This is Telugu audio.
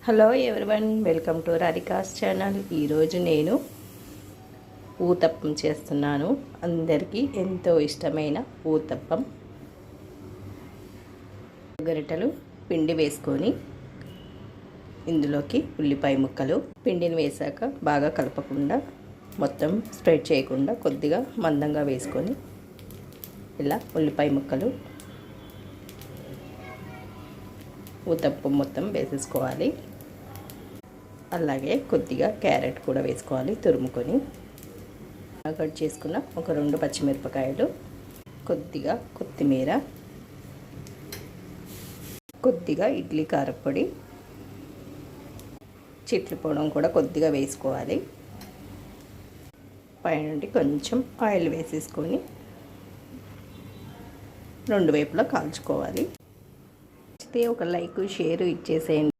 Hello everyone, welcome to Radhika's channel. ఈరోజు నేను ఊతప్పం చేస్తున్నాను. అందరికీ ఎంతో ఇష్టమైన ఊతప్పం. గరిటెలు పిండి వేసుకొని ఇందులోకి ఉల్లిపాయ ముక్కలు, పిండిని వేసాక బాగా కలపకుండా మొత్తం స్ప్రెడ్ చేయకుండా కొద్దిగా మందంగా వేసుకొని ఇలా ఉల్లిపాయ ముక్కలు ఊతప్పం మొత్తం వేసేసుకోవాలి. అలాగే కొద్దిగా క్యారెట్ కూడా వేసుకోవాలి తురుముకొని. కట్ చేసుకున్న ఒక 2 పచ్చిమిరపకాయలు, కొద్దిగా కొత్తిమీర, కొద్దిగా ఇడ్లీ కారపొడి, చిట్లి పొడం కూడా కొద్దిగా వేసుకోవాలి. పైనుండి కొంచెం ఆయిల్ వేసేసుకొని 2 వైపులా కాల్చుకోవాలి. ఒక లైక్ షేర్ ఇచ్చేసేయండి.